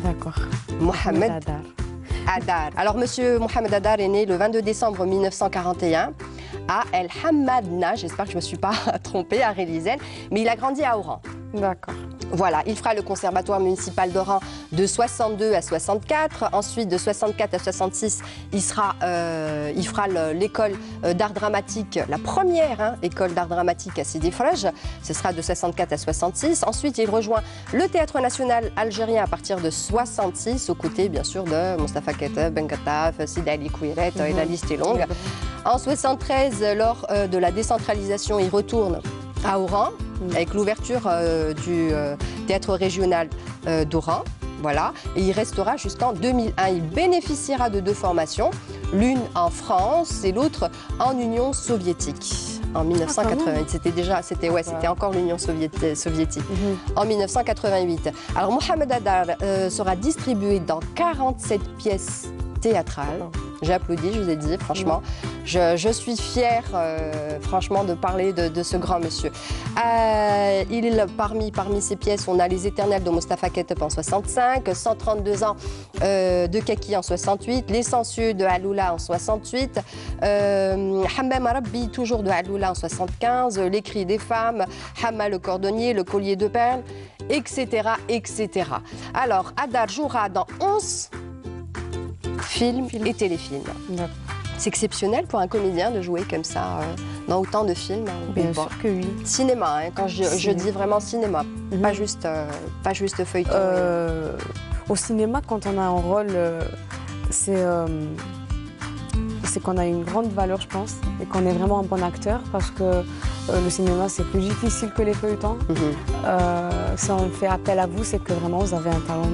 D'accord. Mohamed Adar. Alors, monsieur Mohamed Adar est né le 22 décembre 1941 à El Hamadna, j'espère que je ne me suis pas trompée, à Rélisène, mais il a grandi à Oran. D'accord. Voilà, il fera le conservatoire municipal d'Oran de 62 à 64. Ensuite, de 64 à 66, il fera l'école d'art dramatique, la première école d'art dramatique à Sidi Fraj. Ce sera de 64 à 66. Ensuite, il rejoint le Théâtre national algérien à partir de 66, aux côtés, bien sûr, de Mostafa Keita, Ben Gattaf, Sidi Ali Kouiret, et la liste est longue. En 73, lors de la décentralisation, il retourne à Oran, avec l'ouverture du théâtre régional d'Oran. Voilà. Et il restera jusqu'en 2001. Il bénéficiera de 2 formations, l'une en France et l'autre en Union soviétique. En 1988, c'était encore l'Union soviétique. En 1988. Alors Mohamed Adar sera distribué dans 47 pièces théâtrales. J'ai applaudi, je vous ai dit, franchement. Je suis fière, franchement, de parler de ce grand monsieur. Parmi ses pièces, on a Les Éternels de Mostafa Keita en 65, 132 ans de Kaki en 68, Les Sensueux de Aloula en 68, Hammam Rabbi, toujours de Aloula en 75, Les Cris des femmes, Hamma le cordonnier, Le collier de perles, etc., etc. Alors, Adar jouera dans 11 films et téléfilms. C'est exceptionnel pour un comédien de jouer comme ça dans autant de films. Bien sûr que oui. Cinéma, quand je dis vraiment cinéma, pas juste feuilleton. Au cinéma, quand on a un rôle, c'est qu'on a une grande valeur, je pense, et qu'on est vraiment un bon acteur, parce que le cinéma, c'est plus difficile que les feuilletons. Si on fait appel à vous, c'est que vraiment vous avez un talent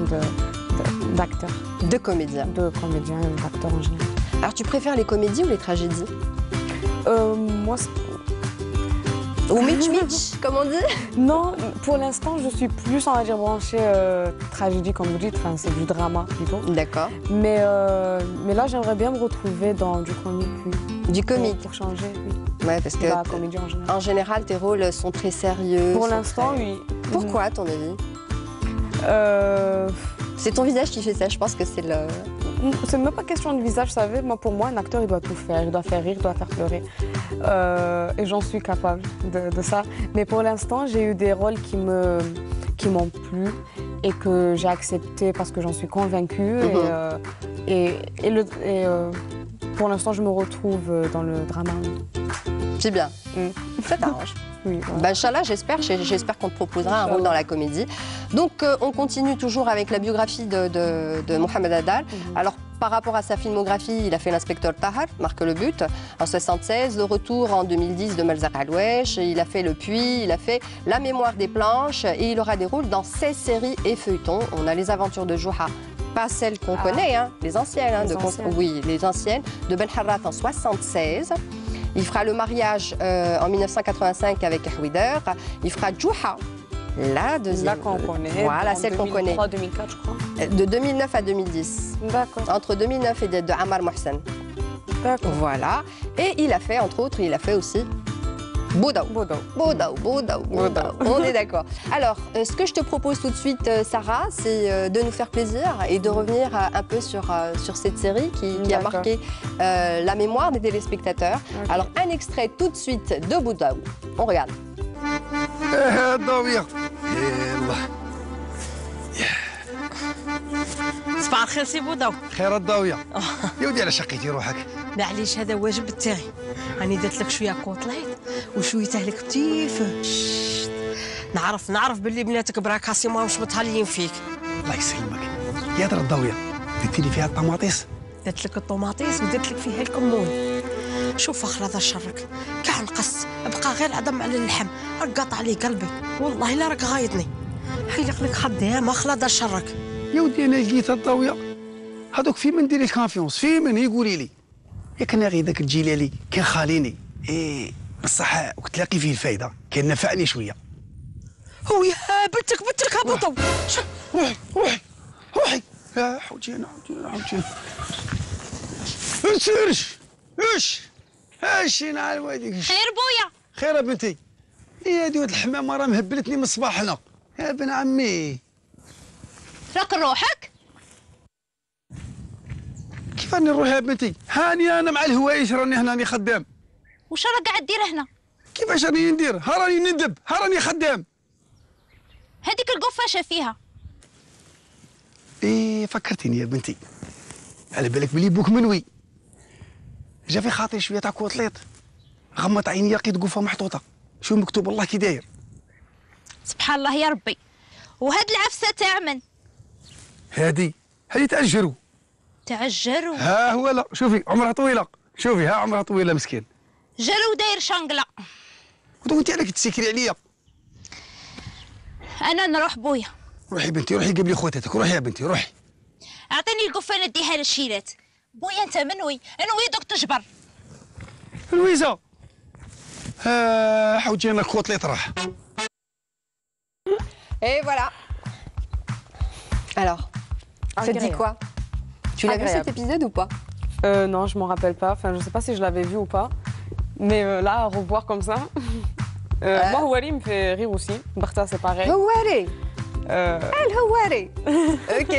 d'acteur. De comédien. De comédien et d'acteur en général. Alors, tu préfères les comédies ou les tragédies? Moi, ou Mitch, comme on dit? Non, pour l'instant, je suis plus, on va dire, branchée tragédie, comme vous dites. Enfin, c'est du drama, plutôt. D'accord. Mais là, j'aimerais bien me retrouver dans du comique, oui. Du comique? Pour changer, oui. Ouais, parce que la comédie en général, tes rôles sont très sérieux. Pour l'instant, oui. Pourquoi, à ton avis? C'est ton visage qui fait ça, je pense que c'est le... C'est même pas question de visage, vous savez. Pour moi, un acteur, il doit tout faire. Il doit faire rire, il doit faire pleurer. Et j'en suis capable de ça. Mais pour l'instant, j'ai eu des rôles qui m'ont plu et que j'ai accepté parce que j'en suis convaincue. Pour l'instant, je me retrouve dans le drama. C'est bien. Ça t'arrange. Oui, voilà. Inch'Allah, j'espère qu'on te proposera un rôle dans la comédie. Donc, on continue toujours avec la biographie de Mohamed Adar. Alors, par rapport à sa filmographie, il a fait L'inspecteur Tahar, Marque le but, en 1976, Le retour en 2010 de Malzar Alouesh, il a fait Le Puits, il a fait La mémoire des planches et il aura des rôles dans 16 séries et feuilletons. On a Les aventures de Jouha, pas celles qu'on connaît, les anciennes, oui, les anciennes, de Ben Harrat en 1976. Il fera Le mariage en 1985 avec Ahwider. Il fera Jouha, la deuxième. Là qu'on connaît. Voilà, celle qu'on connaît. 2003, 2004, je crois. De 2009 à 2010. D'accord. Entre 2009 et de Ammar Mohsen. D'accord. Voilà. Et il a fait, entre autres, il a fait aussi Boudaou. On est d'accord. Alors, ce que je te propose tout de suite, Sarah, c'est de nous faire plaisir et de revenir un peu sur cette série qui a marqué la mémoire des téléspectateurs. Okay. Alors, un extrait tout de suite de Boudaou. On regarde. صباح الخير سي بوضاو. خير الضاوية. يا ودي على شقيتي روحك. معليش هذا واجب تاعي. راني درت لك شويه كوطليت وشويه تهلك بتيف. نعرف باللي بناتك براكاسي ماهمش متهليين فيك. الله يسلمك. يا در الضاوية درتي لي فيها الطماطيس. درت لك الطوماطيس ودرت لك فيها الكمون. شوف اخر شرك كاع نقص بقى غير العظم على اللحم رقط عليه قلبي والله لا راك غايطني حيلق لك خدامه خلاص شرك. يا ودي انا لقيت الضاويه هذوك في من ديري الكونفيونس في من يقولي لي ياك انا غير داك الجيلالي كان خاليني بصح وتلاقي فيه الفايده كان نفعني شويه. هو يا بنتك هبطوا. روحي يا حوتينا سيرش اش نعال واديك. خير بويا. خير يا بنتي. يا دي ولد الحمامه راه مهبلتني من الصباح هنا. يا ابن عمي راك روحك؟ كيف راني نروح يا بنتي؟ هاني انا مع الهوايش راني هنا راني خدام. وش راك قاعد دير هنا؟ كيفاش راني ندير؟ ها راني ندب، ها راني خدام. هذيك القفاشه فيها. ايه فكرتيني يا بنتي. على بالك بلي بوك منوي. جا في خاطري شويه تاع كوطليط. غمضت عيني لقيت قفه محطوطه. شو مكتوب الله كي داير. سبحان الله يا ربي. وهاد العفسه تاع من؟ هادي تاجروا. تعجروا. ها هو لا شوفي عمرها طويله. شوفي ها عمرها طويله مسكين. جرو داير شنقله. وانت عليك تسكري عليا. انا نروح بويا. روحي بنتي روحي قبلي خواتاتك روحي يا بنتي روحي. اعطيني القفه نديها للشيلات. بويا انت منوي دوك تجبر. لويزا حوتي انا كوطليط راح. Et voilà. Alors, ça te dit Agréable. quoi? Tu l'as vu Agréable. cet épisode ou pas? Non, je m'en rappelle pas. Enfin, je sais pas si je l'avais vu ou pas. Mais là, à revoir comme ça. Moi, Houari me fait rire aussi. Bartha, c'est pareil. Houari. Euh, Houari. Ok,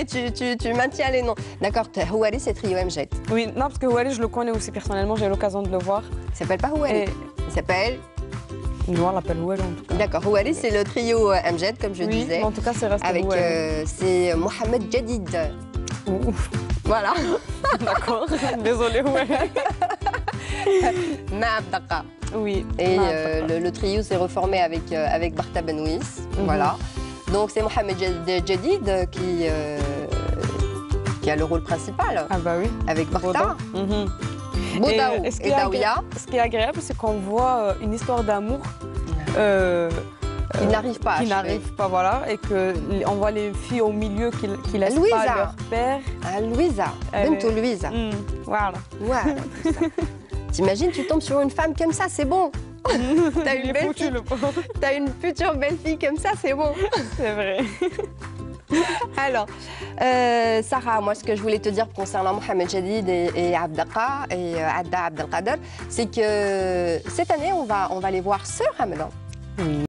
tu maintiens les noms. D'accord, Houari, c'est Trio MJ. oui, non, parce que Houari, je le connais aussi personnellement. J'ai eu l'occasion de le voir. Il s'appelle pas Houari. Et Il s'appelle. nous, on l'appelle Houari en tout cas. D'accord, Houari, c'est le trio MJ, comme je Oui, disais. mais en tout cas, c'est resté Avec, Houari. c'est Mohamed Jadid. Ouh, Voilà. D'accord. Désolée, Houari. Maab Daqa. Oui. Et non, le trio s'est reformé avec Bartha Benouis. Voilà. Donc c'est Mohamed Jadid qui a le rôle principal Ah bah oui. avec Bartha, Mhm. Bodaou ce qui et est Daouya. Ce qui est agréable, c'est qu'on voit une histoire d'amour Qui n'arrive pas à qui achever. n'arrive pas, voilà, et que on voit les filles au milieu qui laissent Louisa. pas leur père. Ah, Louisa, Elle Bento est- Louisa. Voilà. Voilà. T'imagines, tu tombes sur une femme comme ça, c'est bon. T'as Il une est belle foutu, fille, le pauvre. t'as une future belle fille comme ça, c'est bon. C'est vrai. Alors, Sarah, moi, ce que je voulais te dire concernant Mohamed Jadid et Abdaqa et Adda Abdelkader, c'est que cette année, on va les voir ce Ramadan. Oui.